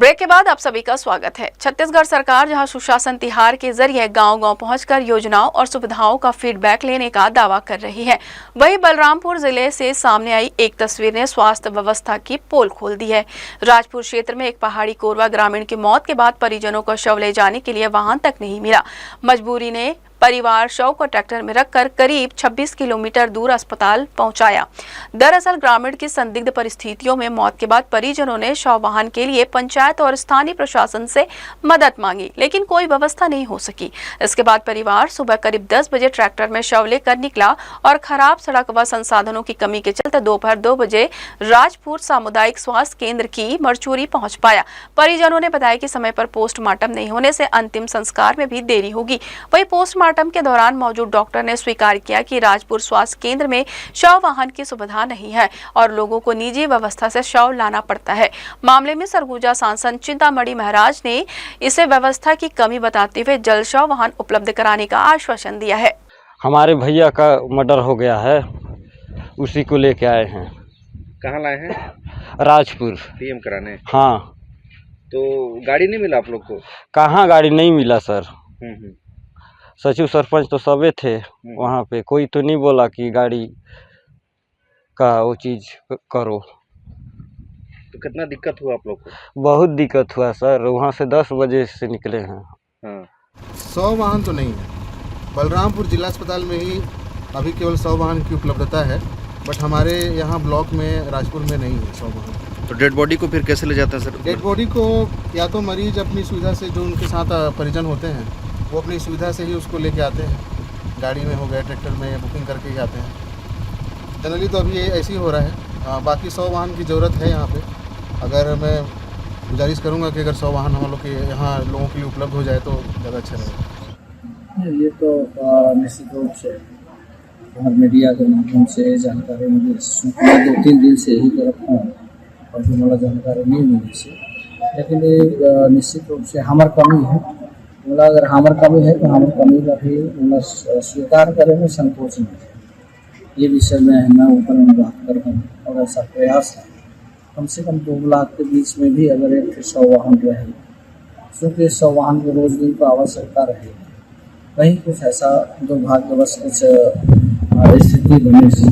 Break के बाद आप सभी का स्वागत है। छत्तीसगढ़ सरकार जहां सुशासन तिहार के जरिए गांव-गांव पहुंचकर योजनाओं और सुविधाओं का फीडबैक लेने का दावा कर रही है, वहीं बलरामपुर जिले से सामने आई एक तस्वीर ने स्वास्थ्य व्यवस्था की पोल खोल दी है। राजपुर क्षेत्र में एक पहाड़ी कोरवा ग्रामीण की मौत के बाद परिजनों को शव ले जाने के लिए वाहन तक नहीं मिला। मजबूरी ने परिवार शव को ट्रैक्टर में रखकर करीब 26 किलोमीटर दूर अस्पताल पहुंचाया। दरअसल ग्रामीण की संदिग्ध परिस्थितियों में मौत के बाद परिजनों ने शव वाहन के लिए पंचायत और स्थानीय प्रशासन से मदद मांगी, लेकिन कोई व्यवस्था नहीं हो सकी। इसके बाद परिवार सुबह करीब 10 बजे ट्रैक्टर में शव लेकर निकला और खराब सड़क व संसाधनों की कमी के चलते दोपहर 2 बजे राजपुर सामुदायिक स्वास्थ्य केंद्र की मरचूरी पहुंच पाया। परिजनों ने बताया कि समय पर पोस्टमार्टम नहीं होने से अंतिम संस्कार में भी देरी होगी। वही पोस्टमार्टम के दौरान मौजूद डॉक्टर ने स्वीकार किया कि राजपुर स्वास्थ्य केंद्र में शव वाहन की सुविधा नहीं है और लोगों को निजी व्यवस्था से शव लाना पड़ता है। मामले में सरगुजा सांसद चिंतामणि महाराज ने इसे व्यवस्था की कमी बताते हुए जल्द शव वाहन उपलब्ध कराने का आश्वासन दिया है। हमारे भैया का मर्डर हो गया है, उसी को लेके आए हैं। कहाँ लाए हैं? राजपुर पीएम कराने। हाँ, तो गाड़ी नहीं मिला आप लोग को? कहाँ गाड़ी नहीं मिला सर। हम्म। सचिव सरपंच तो सबे थे वहाँ पे, कोई तो नहीं बोला कि गाड़ी का वो चीज़ करो। तो कितना दिक्कत हुआ आप लोग को? बहुत दिक्कत हुआ सर, वहाँ से 10 बजे से निकले हैं। हाँ। 100 वाहन तो नहीं है, बलरामपुर जिला अस्पताल में ही अभी केवल 100 वाहन की उपलब्धता है, बट हमारे यहाँ ब्लॉक में राजपुर में नहीं है 100 वाहन। तो डेड बॉडी को फिर कैसे ले जाता है सर? डेड बॉडी को या तो मरीज अपनी सुविधा से, जो उनके साथ परिजन होते हैं वो अपनी सुविधा से ही उसको लेके आते हैं। गाड़ी में हो गया, ट्रैक्टर में, या बुकिंग करके ही आते हैं। जनरली तो अभी ये ऐसे ही हो रहा है। बाकी 100 वाहन की ज़रूरत है यहाँ पे। अगर मैं गुजारिश करूँगा कि अगर 100 वाहन हम लोग के यहाँ लोगों के लिए उपलब्ध हो जाए तो ज़्यादा अच्छा रहेगा। ये तो निश्चित रूप से और मीडिया के माध्यम से जानकारी मुझे 2-3 दिन से ही तरफ हूँ और जो मला जानकारी नहीं मिली से, लेकिन ये निश्चित रूप से हमार कमी है। बोला अगर हमार कमी है तो हमार कमी का भी स्वीकार करे में संकोच नहीं है। ये विषय में मैं ऊपर में बात कर रहा हूँ और ऐसा प्रयास है कम से कम 2 लाख के बीच में भी अगर एक 100 वाहन रहे, क्योंकि 100 वाहन को रोज दिन को आवश्यकता रहेगी। कहीं कुछ ऐसा दुर्भाग्यवश कुछ स्थिति बने से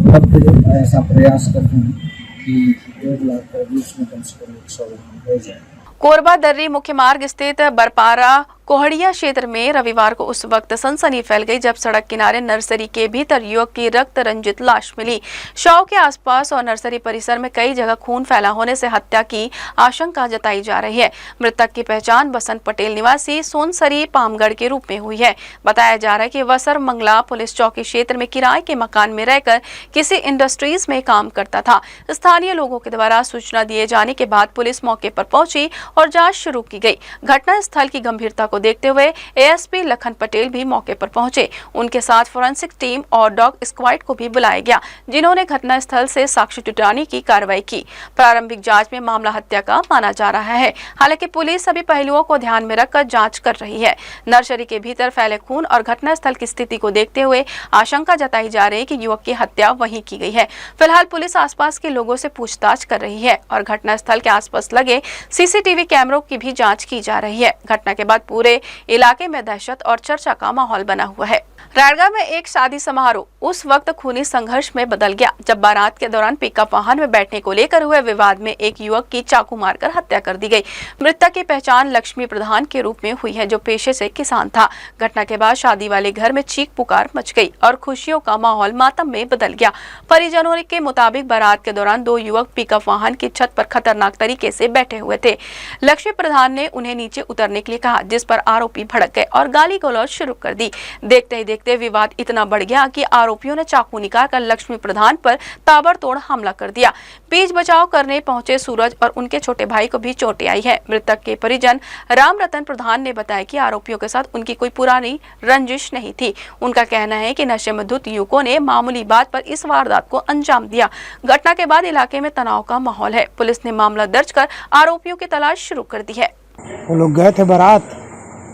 तब फिर ऐसा प्रयास करते हैं कि 1.5 लाख के बीच में कम से कम 100 वाहन हो जाए। कोरबा दर्री मुख्य मार्ग स्थित बरपारा कोहड़िया क्षेत्र में रविवार को उस वक्त सनसनी फैल गई जब सड़क किनारे नर्सरी के भीतर युवक की रक्त रंजित लाश मिली। शव के आसपास और नर्सरी परिसर में कई जगह खून फैला होने से हत्या की आशंका जताई जा रही है। मृतक की पहचान बसंत पटेल निवासी सोनसरी पामगढ़ के रूप में हुई है। बताया जा रहा है कि वसर मंगला पुलिस चौकी क्षेत्र में किराए के मकान में रहकर किसी इंडस्ट्रीज में काम करता था। स्थानीय लोगों के द्वारा सूचना दिए जाने के बाद पुलिस मौके पर पहुंची और जांच शुरू की गई। घटना स्थल की गंभीरता को देखते हुए एएसपी लखन पटेल भी मौके पर पहुंचे। उनके साथ फोरेंसिक टीम और डॉग स्क्वाड को भी बुलाया गया, जिन्होंने घटना स्थल से साक्ष्य जुटाने की कार्रवाई की। प्रारंभिक जांच में मामला हत्या का माना जा रहा है। हालांकि पुलिस सभी पहलुओं को ध्यान में रखकर जांच कर रही है। नर्सरी के भीतर फैले खून और घटना स्थल की स्थिति को देखते हुए आशंका जताई जा रही है कि युवक की हत्या वहीं की गई है। फिलहाल पुलिस आसपास के लोगों से पूछताछ कर रही है और घटना स्थल के आसपास लगे सीसीटीवी कैमरों की भी जांच की जा रही है। घटना के बाद पूरे इलाके में दहशत और चर्चा का माहौल बना हुआ है। रायगढ़ में एक शादी समारोह उस वक्त खूनी संघर्ष में बदल गया जब बारात के दौरान पिकअप वाहन में बैठने को लेकर हुए विवाद में एक युवक की चाकू मारकर हत्या कर दी गई। मृतक की पहचान लक्ष्मी प्रधान के रूप में हुई है, जो पेशे से किसान था। घटना के बाद शादी वाले घर में चीख पुकार मच गई और खुशियों का माहौल मातम में बदल गया। परिजनों के मुताबिक बारात के दौरान 2 युवक पिकअप वाहन की छत पर खतरनाक तरीके से बैठे हुए थे। लक्ष्मी प्रधान ने उन्हें नीचे उतरने के लिए कहा, जिस पर आरोपी भड़क गए और गाली गलौज शुरू कर दी। देखते ही देखते विवाद इतना बढ़ गया कि आरोपियों ने चाकू निकालकर लक्ष्मी प्रधान पर ताबड़तोड़ हमला कर दिया। बीच बचाव करने पहुंचे सूरज और उनके छोटे भाई को भी चोटें आई है। मृतक के परिजन राम रतन प्रधान ने बताया कि आरोपियों के साथ उनकी कोई पुरानी रंजिश नहीं थी। उनका कहना है कि नशे में धुत युवकों ने मामूली बात पर इस वारदात को अंजाम दिया। घटना के बाद इलाके में तनाव का माहौल है। पुलिस ने मामला दर्ज कर आरोपियों की तलाश शुरू कर दी है। वो लोग गए थे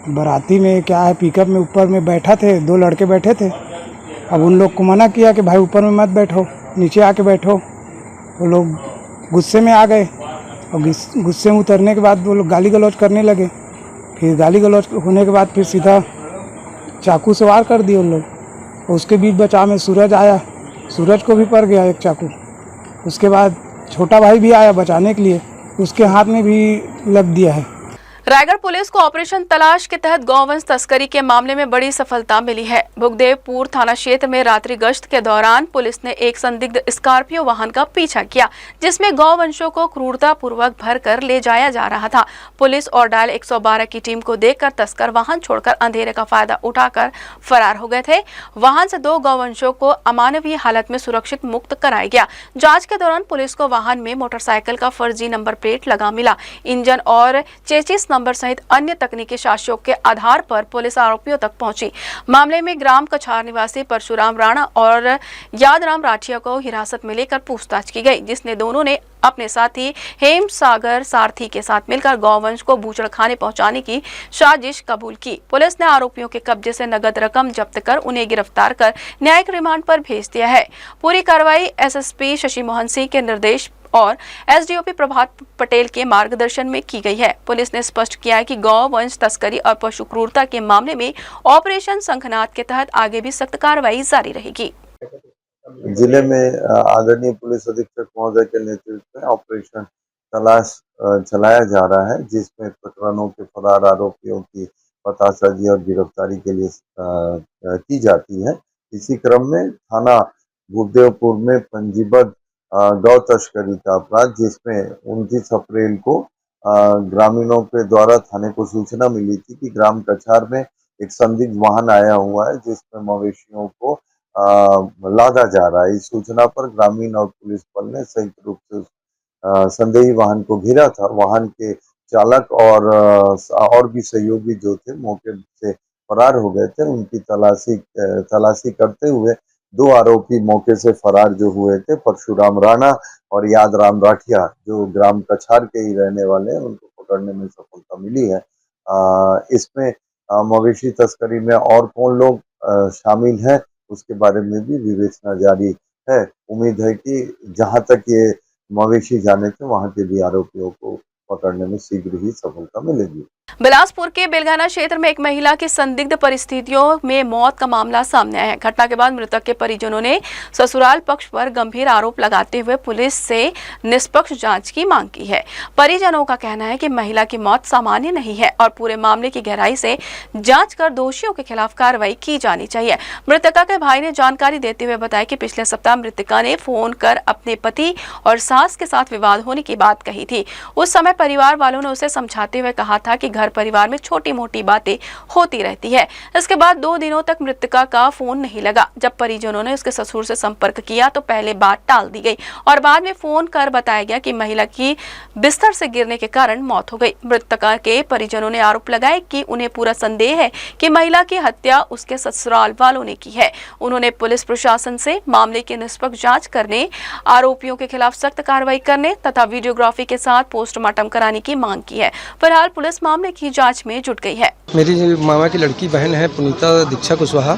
बाराती में, क्या है, पिकअप में ऊपर में बैठा थे, 2 लड़के बैठे थे। अब उन लोग को मना किया कि भाई ऊपर में मत बैठो, नीचे आके बैठो। वो लोग गुस्से में आ गए और गुस्से में उतरने के बाद वो लोग गाली गलौज करने लगे। फिर गाली गलौज होने के बाद फिर सीधा चाकू से वार कर दिए उन लोग। उसके बीच बचाव में सूरज आया, सूरज को भी पड़ गया एक चाकू। उसके बाद छोटा भाई भी आया बचाने के लिए, उसके हाथ में भी लग दिया है। रायगढ़ पुलिस को ऑपरेशन तलाश के तहत गौवंश तस्करी के मामले में बड़ी सफलता मिली है। भुगदेवपुर थाना क्षेत्र में रात्रि गश्त के दौरान पुलिस ने एक संदिग्ध स्कॉर्पियो वाहन का पीछा किया, जिसमें गौवंशों को क्रूरतापूर्वक भरकर ले जाया जा रहा था। पुलिस और डायल 112 की टीम को देखकर तस्कर वाहन छोड़कर अंधेरे का फायदा उठाकर फरार हो गए थे। वाहन से 2 गौवंशों को अमानवीय हालत में सुरक्षित मुक्त कराया गया। जाँच के दौरान पुलिस को वाहन में मोटरसाइकिल का फर्जी नंबर प्लेट लगा मिला। इंजन और चेसिस नंबर सहित अन्य तकनीकी साक्ष्यों के आधार पर पुलिस आरोपियों तक पहुंची। मामले में ग्राम कछार निवासी परशुराम राणा और यादराम राठिया को हिरासत में लेकर पूछताछ की गई, जिसने दोनों ने अपने साथी हेम सागर सारथी के साथ मिलकर गौवंश को बूचड़खाने पहुंचाने की साजिश कबूल की। पुलिस ने आरोपियों के कब्जे से नगद रकम जब्त कर उन्हें गिरफ्तार कर न्यायिक रिमांड पर भेज दिया है। पूरी कार्रवाई एसएसपी शशि मोहन सिंह के निर्देश और एसडीओपी प्रभात पटेल के मार्गदर्शन में की गई है। पुलिस ने स्पष्ट किया है कि गौवंश तस्करी और पशु क्रूरता के मामले में ऑपरेशन शंखनाद के तहत आगे भी सख्त कार्रवाई जारी रहेगी। जिले में आदरणीय पुलिस अधीक्षक महोदय के नेतृत्व में ऑपरेशन तलाश चलाया जा रहा है, जिसमें प्रकरणों के फरार आरोपियों की पतासाजी और गिरफ्तारी के लिए की जाती है। इसी क्रम में थाना भूदेवपुर में पंजीबद्ध गौ तस्करी का अपराध, जिसमें 29 अप्रैल को ग्रामीणों के द्वारा थाने को सूचना मिली थी कि ग्राम कछार में एक संदिग्ध वाहन आया हुआ है, जिसमें मवेशियों को लादा जा रहा है। इस सूचना पर ग्रामीण और पुलिस बल ने संयुक्त रूप से संदेही वाहन को घेरा था। वाहन के चालक और भी सहयोगी जो थे मौके से फरार हो गए थे। उनकी तलाशी करते हुए 2 आरोपी मौके से फरार जो हुए थे, परशुराम राणा और यादराम राठिया, जो ग्राम कछार के ही रहने वाले हैं, उनको पकड़ने में सफलता मिली है। इसमें मवेशी तस्करी में और कौन लोग शामिल हैं, उसके बारे में भी विवेचना जारी है। उम्मीद है कि जहां तक ये मवेशी जाने थे, वहां के भी आरोपियों को पकड़ने में शीघ्र ही सफलता मिलेगी। बिलासपुर के बेलगाना क्षेत्र में एक महिला की संदिग्ध परिस्थितियों में मौत का मामला सामने आया है। घटना के बाद मृतक के परिजनों ने ससुराल पक्ष पर गंभीर आरोप लगाते हुए पुलिस से निष्पक्ष जांच की मांग की है। परिजनों का कहना है कि महिला की मौत सामान्य नहीं है और पूरे मामले की गहराई से जांच कर दोषियों के खिलाफ कार्रवाई की जानी चाहिए। मृतका के भाई ने जानकारी देते हुए बताया कि पिछले सप्ताह मृतका ने फोन कर अपने पति और सास के साथ विवाद होने की बात कही थी। उस समय परिवार वालों ने उसे समझाते हुए कहा था कि घर परिवार में छोटी मोटी बातें होती रहती है। इसके बाद 2 दिनों तक मृतका का फोन नहीं लगा। जब परिजनों ने उसके ससुर से संपर्क किया तो पहले बात टाल दी गई और बाद में फोन कर बताया गया कि महिला की बिस्तर से गिरने के कारण मौत हो गई। मृतका के परिजनों ने आरोप लगाया कि उन्हें पूरा संदेह है कि महिला की हत्या उसके ससुराल वालों ने की है। उन्होंने पुलिस प्रशासन से मामले की निष्पक्ष जांच करने, आरोपियों के खिलाफ सख्त कार्रवाई करने तथा वीडियोग्राफी के साथ पोस्टमार्टम कराने की मांग की है। फिलहाल पुलिस मामले की जांच में जुट गई है। मेरी मामा की लड़की बहन है पुनीता दीक्षा कुशवाहा।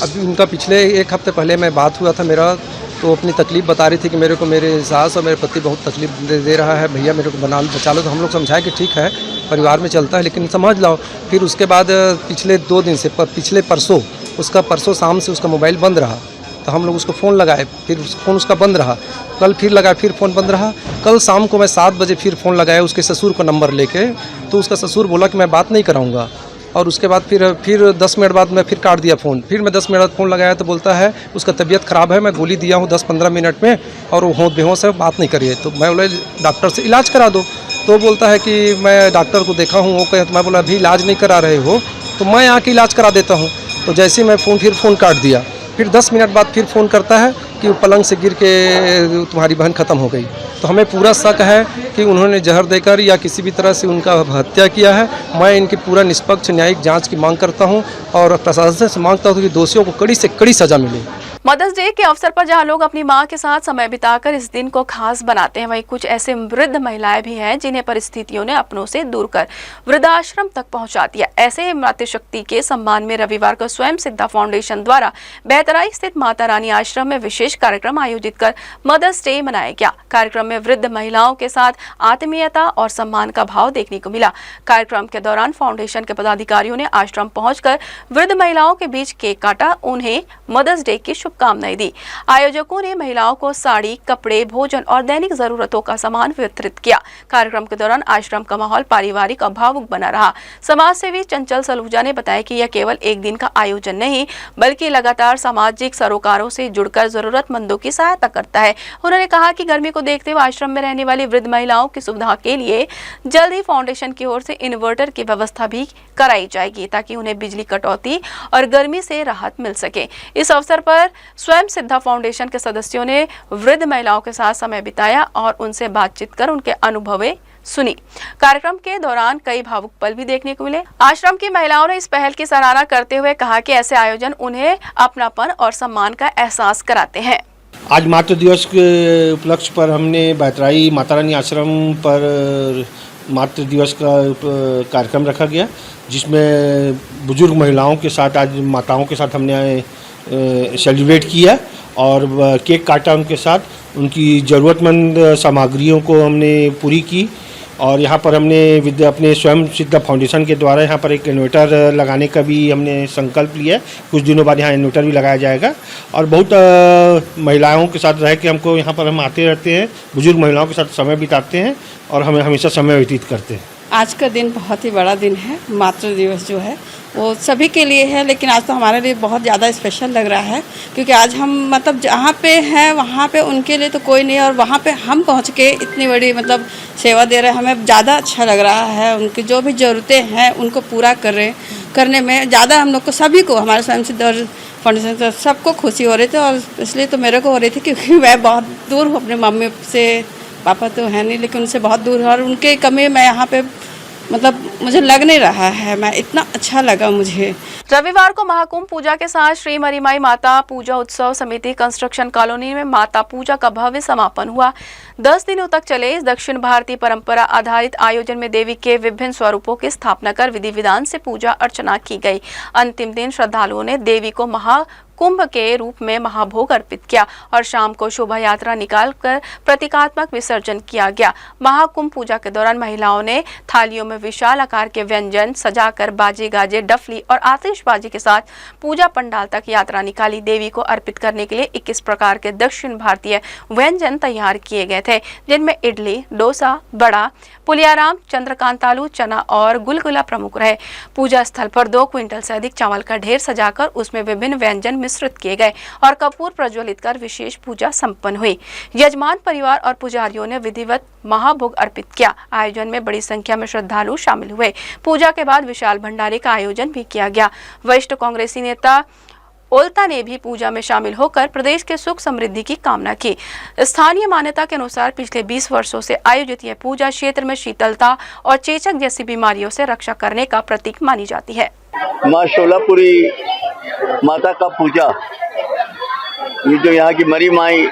अभी उनका पिछले 1 हफ्ते पहले मैं बात हुआ था मेरा, तो अपनी तकलीफ बता रही थी कि मेरे को मेरे सास और मेरे पति बहुत तकलीफ दे रहा है, भैया मेरे को बचा लो। तो हम लोग समझाए कि ठीक है, परिवार में चलता है, लेकिन समझ लो। फिर उसके बाद पिछले 2 दिन से पिछले परसों शाम से उसका मोबाइल बंद रहा। तो हम लोग उसको फ़ोन लगाए, फिर फ़ोन उसका बंद रहा। कल फिर लगाया, फिर फ़ोन बंद रहा। कल शाम को मैं 7 बजे फिर फ़ोन लगाया उसके ससुर को नंबर लेके, तो उसका ससुर बोला कि मैं बात नहीं कराऊंगा। और उसके बाद फिर 10 मिनट बाद मैं फिर काट दिया फ़ोन। फिर मैं 10 मिनट बाद फ़ोन लगाया तो बोलता है उसका तबीयत ख़राब है, मैं गोली दिया हूँ 10-15 मिनट में और वो बेहोश है, बात नहीं करिए। तो मैं बोला डॉक्टर से इलाज करा दो। तो बोलता है कि मैं डॉक्टर को देखा हूँ। वो कहता, मैं बोला अभी इलाज नहीं करा रहे हो तो मैं आके इलाज करा देता हूँ। तो जैसे मैं फ़ोन काट दिया, फिर 10 मिनट बाद फिर फ़ोन करता है कि वो पलंग से गिर के तुम्हारी बहन ख़त्म हो गई। तो हमें पूरा शक है कि उन्होंने जहर देकर या किसी भी तरह से उनका हत्या किया है। मैं इनकी पूरा निष्पक्ष न्यायिक जांच की मांग करता हूं और प्रशासन से मांगता हूं कि दोषियों को कड़ी से कड़ी सज़ा मिले। मदर्स डे के अवसर पर जहां लोग अपनी मां के साथ समय बिताकर इस दिन को खास बनाते हैं, वहीं कुछ ऐसे वृद्ध महिलाएं भी हैं जिन्हें परिस्थितियों ने अपनों से दूर कर वृद्धाश्रम तक पहुंचा दिया। ऐसे ही मातृशक्ति के सम्मान में रविवार को स्वयं सिद्धा फाउंडेशन द्वारा बेहतराई स्थित माता रानी आश्रम में विशेष कार्यक्रम आयोजित कर मदर्स डे मनाया गया। कार्यक्रम में वृद्ध महिलाओं के साथ आत्मीयता और सम्मान का भाव देखने को मिला। कार्यक्रम के दौरान फाउंडेशन के पदाधिकारियों ने आश्रम पहुंचकर वृद्ध महिलाओं के बीच केक काटा, उन्हें मदर्स डे की शुभकामनाएं दी। आयोजकों ने महिलाओं को साड़ी, कपड़े, भोजन और दैनिक जरूरतों का सामान वितरित किया। कार्यक्रम के दौरान आश्रम का माहौल पारिवारिक और भावुक बना रहा। समाज सेवी चंचल सलूजा ने बताया कि यह केवल एक दिन का आयोजन नहीं, बल्कि लगातार सामाजिक सरोकारों से जुड़कर जरूरतमंदों की सहायता करता है। उन्होंने कहा कि गर्मी को देखते हुए आश्रम में रहने वाली वृद्ध महिलाओं की सुविधा के लिए जल्द ही फाउंडेशन की ओर से इन्वर्टर की व्यवस्था भी कराई जाएगी, ताकि उन्हें बिजली कटौती और गर्मी से राहत मिल सके। इस अवसर पर स्वयं सिद्धा फाउंडेशन के सदस्यों ने वृद्ध महिलाओं के साथ समय बिताया और उनसे बातचीत कर उनके अनुभवें सुनी। कार्यक्रम के दौरान कई भावुक पल भी देखने को मिले। आश्रम की महिलाओं ने इस पहल की सराहना करते हुए कहा कि ऐसे आयोजन उन्हें अपनापन और सम्मान का एहसास कराते हैं। आज मातृ दिवस के उपलक्ष्य पर हमने बेहतराई माता रानी आश्रम पर मातृ दिवस का कार्यक्रम रखा गया, जिसमें बुजुर्ग महिलाओं के साथ, आज माताओं के साथ हमने सेलिब्रेट किया और केक काटा उनके साथ। उनकी ज़रूरतमंद सामग्रियों को हमने पूरी की और यहाँ पर हमने अपने स्वयं सिद्धा फाउंडेशन के द्वारा यहाँ पर एक इन्वर्टर लगाने का भी हमने संकल्प लिया है। कुछ दिनों बाद यहाँ इन्वर्टर भी लगाया जाएगा और बहुत महिलाओं के साथ रह के हमको यहाँ पर हम आते रहते हैं, बुजुर्ग महिलाओं के साथ समय बिताते हैं और हमें हमेशा समय व्यतीत करते हैं। आज का दिन बहुत ही बड़ा दिन है। मातृ दिवस जो है वो सभी के लिए है, लेकिन आज तो हमारे लिए बहुत ज़्यादा स्पेशल लग रहा है, क्योंकि आज हम मतलब जहाँ पे हैं वहाँ पे उनके लिए तो कोई नहीं, और वहाँ पे हम पहुँच के इतनी बड़ी मतलब सेवा दे रहे हैं। हमें ज़्यादा अच्छा लग रहा है। उनकी जो भी ज़रूरतें हैं उनको पूरा करने में ज़्यादा हम लोग को, सभी को, हमारे स्वयं सिद्धा फाउंडेशन से सबको खुशी हो रही थी। और इसलिए तो मेरे को हो रही थी क्योंकि मैं बहुत दूर हूँ अपने मम्मी से। पापा तो है नहीं, लेकिन उनसे बहुत दूर है और उनके कमी मैं यहाँ पे मतलब मुझे लग नहीं रहा है। मैं इतना अच्छा लगा मुझे। रविवार को महाकुंभ पूजा के साथ श्री मरीमाई माता पूजा उत्सव समिति कंस्ट्रक्शन कॉलोनी में माता पूजा का भव्य समापन हुआ। 10 दिनों तक चले इस दक्षिण भारतीय परंपरा आधारित आयोजन में देवी के विभिन्न स्वरूपों की स्थापना कर विधि विधान से पूजा अर्चना की गई। अंतिम दिन श्रद्धालुओं ने देवी को महाकुंभ के रूप में महाभोग अर्पित किया और शाम को शोभा यात्रा निकालकर प्रतीकात्मक विसर्जन किया गया। महाकुंभ पूजा के दौरान महिलाओं ने थालियों में विशाल आकार के व्यंजन सजाकर बाजे गाजे, डफली और आतिशबाजी के साथ पूजा पंडाल तक यात्रा निकाली। देवी को अर्पित करने के लिए 21 प्रकार के दक्षिण भारतीय व्यंजन तैयार किए गए थे, जिनमें इडली, डोसा, बड़ा, पुलियाराम, चंद्रकांतालू, चना और गुलगुला प्रमुख रहे। पूजा स्थल पर 2 क्विंटल से अधिक चावल का ढेर सजाकर उसमें विभिन्न व्यंजन मिश्रित किए गए और कपूर प्रज्वलित कर विशेष पूजा संपन्न हुई। यजमान परिवार और पुजारियों ने विधिवत महाभोग अर्पित किया। आयोजन में बड़ी संख्या में श्रद्धालु शामिल हुए। पूजा के बाद विशाल भंडारे का आयोजन भी किया गया। वरिष्ठ कांग्रेसी नेता ओल्ता ने भी पूजा में शामिल होकर प्रदेश के सुख समृद्धि की कामना की। स्थानीय मान्यता के अनुसार पिछले 20 वर्षों से आयोजित यह पूजा क्षेत्र में शीतलता और चेचक जैसी बीमारियों से रक्षा करने का प्रतीक मानी जाती है। माँ शोलापुरी माता का पूजा, ये जो यहाँ की मरी माई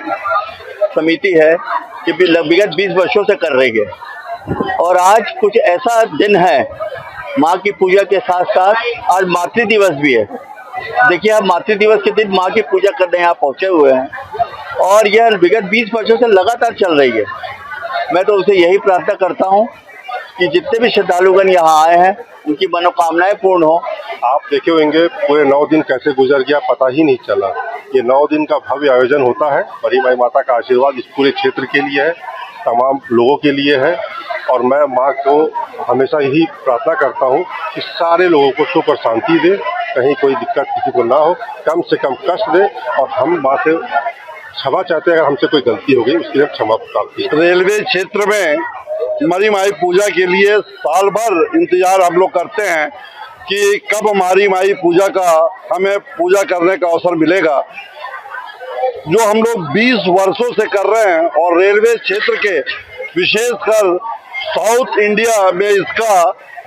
समिति है, ये भी लगभग 20 वर्षों से कर रही है। और आज कुछ ऐसा दिन है, माँ की पूजा के साथ साथ आज मातृ दिवस भी है। देखिए, आप मातृ दिवस के दिन माँ की पूजा करने यहाँ पहुँचे हुए हैं और यह विगत 20 वर्षों से लगातार चल रही है। मैं तो उसे यही प्रार्थना करता हूँ कि जितने भी श्रद्धालुगण यहाँ आए हैं उनकी मनोकामनाएं पूर्ण हो। आप देखे होंगे पूरे 9 दिन कैसे गुजर गया, पता ही नहीं चला। ये 9 दिन का भव्य आयोजन होता है। मरी माई माता का आशीर्वाद इस पूरे क्षेत्र के लिए है, तमाम लोगों के लिए है और मैं माँ को हमेशा यही प्रार्थना करता हूँ कि सारे लोगों को सुख और शांति दे, कहीं कोई दिक्कत किसी को ना हो, कम से कम कष्ट दे। और हम माँ से क्षमा चाहते हैं, अगर हमसे कोई गलती हो गई उसके लिए क्षमा प्रार्थी। रेलवे क्षेत्र में मरी माई पूजा के लिए साल भर इंतजार हम लोग करते हैं कि कब मरी माई पूजा का हमें पूजा करने का अवसर मिलेगा, जो हम लोग 20 वर्षों से कर रहे हैं। और रेलवे क्षेत्र के विशेषकर साउथ इंडिया में इसका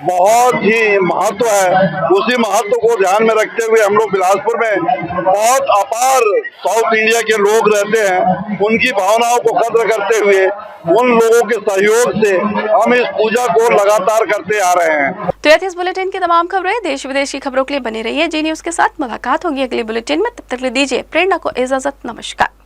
बहुत ही महत्व है। उसी महत्व को ध्यान में रखते हुए हम लोग बिलासपुर में बहुत अपार साउथ इंडिया के लोग रहते हैं, उनकी भावनाओं को कद्र करते हुए उन लोगों के सहयोग से हम इस पूजा को लगातार करते आ रहे हैं। तो ये थी इस बुलेटिन की तमाम खबरें। देश विदेश की खबरों के लिए बने रहिए जी न्यूज के साथ। मुलाकात होगी अगले बुलेटिन में, तब तक ले दीजिए प्रेरणा को इजाजत। नमस्कार।